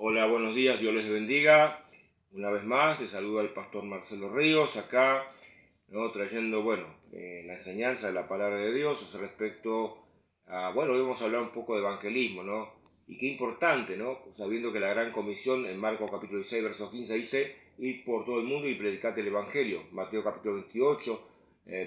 Hola, buenos días, Dios les bendiga. Una vez más, les saluda el pastor Marcelo Ríos, acá, ¿no? Trayendo, la enseñanza de la palabra de Dios respecto a, hoy vamos a hablar un poco de evangelismo, ¿no? Y qué importante, ¿no? Sabiendo que la gran comisión en Marcos capítulo 16, versos 15 dice, ir por todo el mundo y predicate el evangelio. Mateo capítulo 28,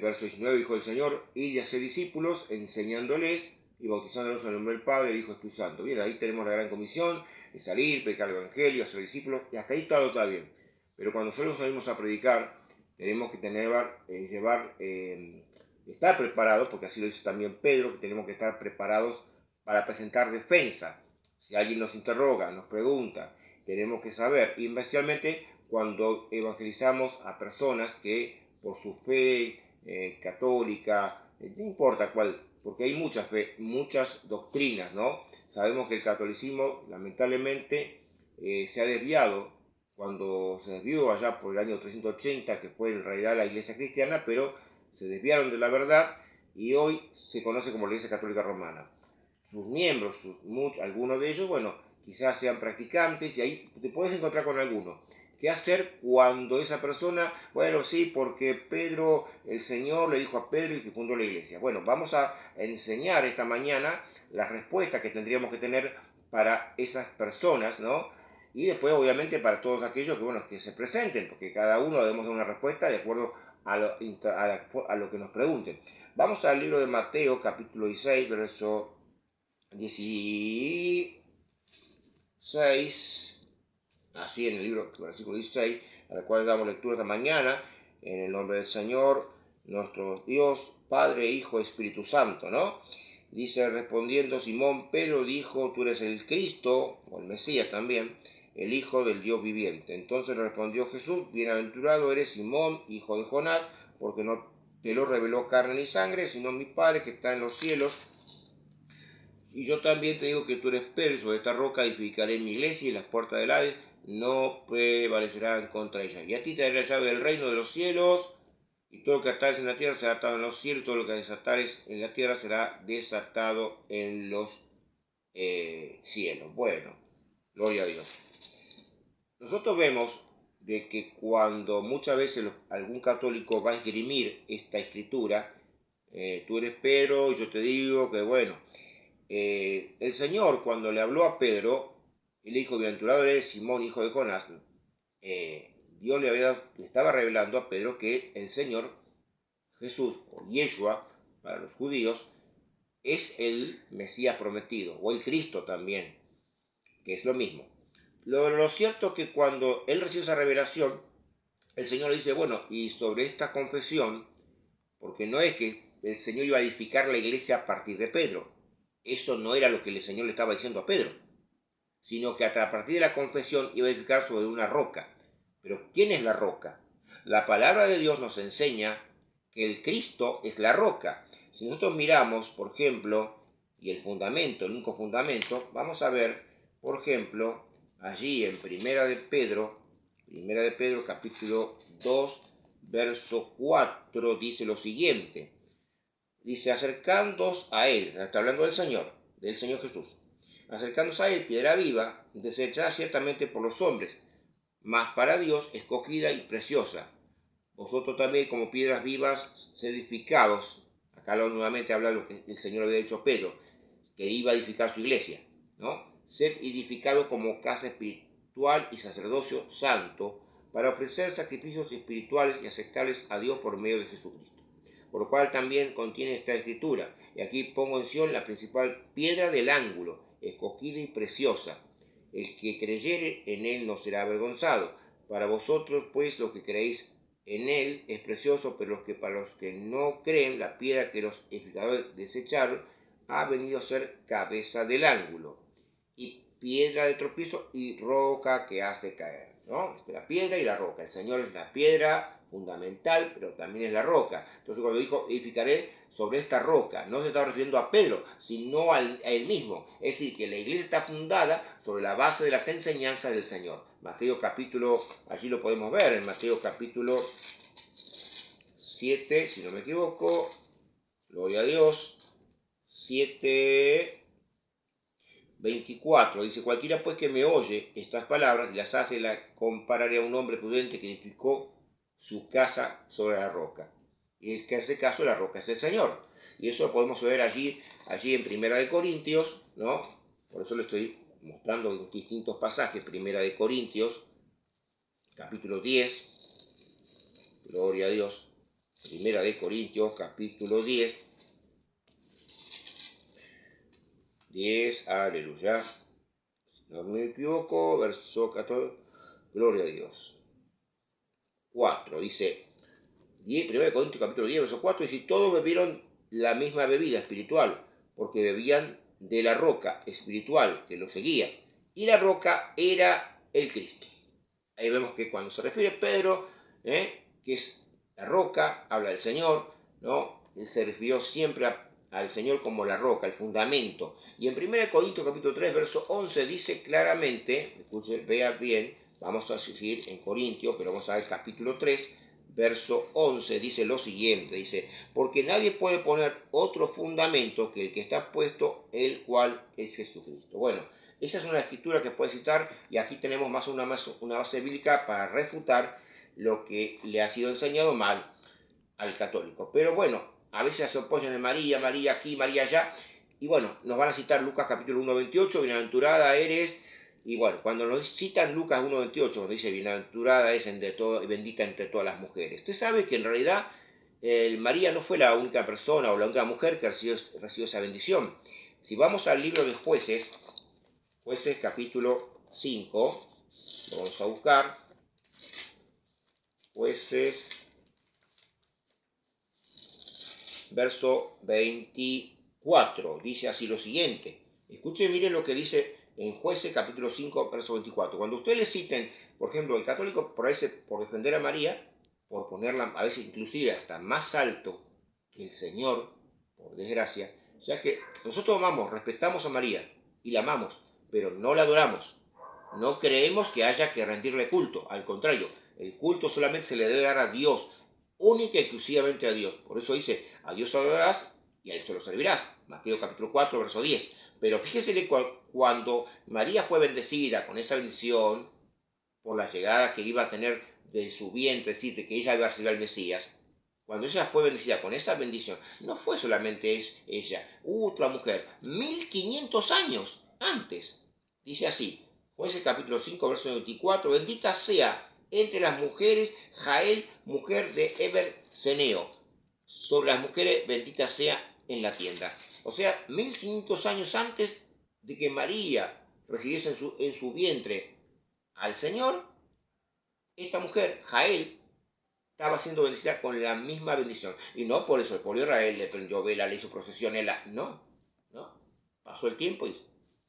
verso 19, dijo el Señor, id y haced discípulos, enseñándoles y bautizándolos en el nombre del Padre, del Hijo y del Espíritu Santo. Bien, ahí tenemos la gran comisión de salir, predicar el Evangelio, hacer discípulos, y hasta ahí todo está bien. Pero cuando nosotros salimos a predicar, tenemos que estar preparados, porque así lo dice también Pedro, que tenemos que estar preparados para presentar defensa. Si alguien nos interroga, nos pregunta, tenemos que saber, y especialmente cuando evangelizamos a personas que por su fe católica, no importa cuál, porque hay muchas doctrinas, ¿no? Sabemos que el catolicismo lamentablemente se ha desviado cuando se desvió allá por el año 380, que fue en realidad la iglesia cristiana, pero se desviaron de la verdad y hoy se conoce como la iglesia católica romana. Sus miembros, algunos de ellos, quizás sean practicantes y ahí te puedes encontrar con algunos. ¿Qué hacer cuando esa persona, sí, porque Pedro, el Señor le dijo a Pedro y que fundó la iglesia? Bueno, vamos a enseñar esta mañana las respuestas que tendríamos que tener para esas personas, ¿no? Y después, obviamente, para todos aquellos que se presenten, porque cada uno debemos dar una respuesta de acuerdo a lo que nos pregunten. Vamos al libro de Mateo, capítulo 16, verso 16, así en el libro, versículo 16, al cual damos lectura esta mañana, en el nombre del Señor, nuestro Dios, Padre, Hijo, Espíritu Santo, ¿no? Dice, respondiendo Simón, Pedro dijo, tú eres el Cristo, o el Mesías también, el Hijo del Dios viviente. Entonces respondió Jesús, bienaventurado eres Simón, hijo de Jonás, porque no te lo reveló carne ni sangre, sino mi Padre que está en los cielos. Y yo también te digo que tú eres Pedro, sobre esta roca edificaré mi iglesia y las puertas del Hades no prevalecerán contra ella. Y a ti te daré la llave del reino de los cielos, y todo lo que atares en la tierra será atado en los cielos, y todo lo que desatares en la tierra será desatado en los cielos. Bueno, gloria a Dios. Nosotros vemos de que cuando muchas veces algún católico va a esgrimir esta escritura, tú eres Pedro, y yo te digo que el Señor cuando le habló a Pedro, y le dijo, bienaventurado eres Simón, hijo de Jonás, Dios le estaba revelando a Pedro que el Señor Jesús, o Yeshua, para los judíos, es el Mesías prometido, o el Cristo también, que es lo mismo. Lo cierto es que cuando él recibe esa revelación, el Señor le dice, y sobre esta confesión, porque no es que el Señor iba a edificar la iglesia a partir de Pedro, eso no era lo que el Señor le estaba diciendo a Pedro, sino que a partir de la confesión iba a edificar sobre una roca. Pero ¿quién es la roca? La palabra de Dios nos enseña que el Cristo es la roca. Si nosotros miramos, por ejemplo, y el único fundamento, vamos a ver, por ejemplo, allí en Primera de Pedro capítulo 2, verso 4, dice lo siguiente. Dice, acercándoos a él, está hablando del Señor Jesús, acercándose a él, piedra viva, desechada ciertamente por los hombres, mas para Dios escogida y preciosa. Vosotros también como piedras vivas, sed edificados. Acá nuevamente habla lo que el Señor había dicho a Pedro, que iba a edificar su iglesia, ¿no? Sed edificados como casa espiritual y sacerdocio santo, para ofrecer sacrificios espirituales y aceptables a Dios por medio de Jesucristo. Por lo cual también contiene esta escritura. Y aquí pongo en Sion la principal piedra del ángulo, escogida y preciosa. El que creyere en él no será avergonzado. Para vosotros, pues, lo que creéis en él es precioso, pero para los que no creen, la piedra que los edificadores desecharon ha venido a ser cabeza del ángulo, y piedra de tropiezo y roca que hace caer, ¿no? La piedra y la roca. El Señor es la piedra fundamental, pero también es la roca. Entonces cuando dijo, edificaré sobre esta roca, no se está refiriendo a Pedro, sino a él mismo. Es decir, que la iglesia está fundada sobre la base de las enseñanzas del Señor. Mateo capítulo, allí lo podemos ver, en Mateo capítulo 7, si no me equivoco, gloria a Dios, 7, 24, dice, cualquiera pues que me oye estas palabras y las hace, la compararé a un hombre prudente que edificó su casa sobre la roca. Y es que en ese caso la roca es el Señor. Y eso lo podemos ver allí en Primera de Corintios, ¿no? Por eso le estoy mostrando en distintos pasajes. Primera de Corintios, capítulo 10, gloria a Dios. Primera de Corintios, capítulo 10, aleluya. No me equivoco, verso 14, gloria a Dios. 4, dice, 1 Corintios capítulo 10, verso 4, dice, todos bebieron la misma bebida espiritual, porque bebían de la roca espiritual que los seguía, y la roca era el Cristo. Ahí vemos que cuando se refiere Pedro, que es la roca, habla del Señor, ¿no? Él se refirió siempre al Señor como la roca, el fundamento. Y en 1 Corintios capítulo 3, verso 11 dice claramente, escuchen, vea bien, vamos a seguir en Corintios, pero vamos a ver capítulo 3, verso 11, dice lo siguiente, dice, porque nadie puede poner otro fundamento que el que está puesto, el cual es Jesucristo. Bueno, esa es una escritura que puede citar y aquí tenemos una base bíblica para refutar lo que le ha sido enseñado mal al católico. Pero bueno, a veces se oponen en María, María aquí, María allá. Y bueno, nos van a citar Lucas capítulo 1, 28, bienaventurada eres. Y bueno, cuando nos citan Lucas 1, 28, nos dice bienaventurada es bendita entre todas las mujeres. Usted sabe que en realidad María no fue la única persona o la única mujer que recibió esa bendición. Si vamos al libro de Jueces capítulo 5, lo vamos a buscar, Jueces, verso 24, dice así lo siguiente, escuchen, miren lo que dice en Jueces capítulo 5, verso 24, cuando ustedes le citen, por ejemplo, el católico por defender a María, por ponerla a veces inclusive hasta más alto que el Señor, por desgracia, o sea que nosotros amamos, respetamos a María y la amamos, pero no la adoramos. No creemos que haya que rendirle culto, al contrario, el culto solamente se le debe dar a Dios, única y exclusivamente a Dios. Por eso dice, a Dios adorarás y a Él solo servirás. Mateo capítulo 4, verso 10. Pero fíjese cuando María fue bendecida con esa bendición, por la llegada que iba a tener de su vientre, es decir, de que ella iba a recibir al Mesías, cuando ella fue bendecida con esa bendición, no fue solamente ella, otra mujer, 1500 años antes. Dice así, Jueces capítulo 5, verso 24, bendita sea entre las mujeres Jael, mujer de Eber-Seneo. Sobre las mujeres, bendita sea en la tienda. O sea, 1500 años antes de que María recibiese en su vientre al Señor, esta mujer, Jael, estaba siendo bendecida con la misma bendición. Y no por eso el pueblo de Israel le prendió vela, le hizo procesión, no. Pasó el tiempo y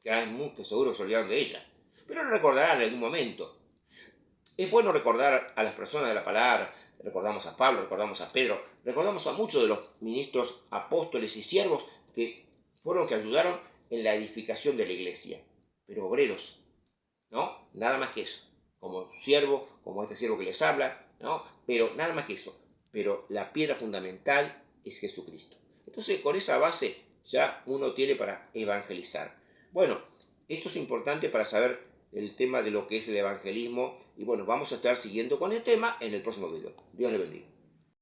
quedan muy seguro que se olvidaron de ella. Pero lo recordarán en algún momento. Es bueno recordar a las personas de la palabra. Recordamos a Pablo, recordamos a Pedro, recordamos a muchos de los ministros, apóstoles y siervos que fueron los que ayudaron en la edificación de la iglesia. Pero obreros, ¿no? Nada más que eso. Como siervo, como este siervo que les habla, ¿no? Pero nada más que eso. Pero la piedra fundamental es Jesucristo. Entonces, con esa base ya uno tiene para evangelizar. Bueno, esto es importante para saber el tema de lo que es el evangelismo. Y bueno, vamos a estar siguiendo con el tema en el próximo video. Dios le bendiga.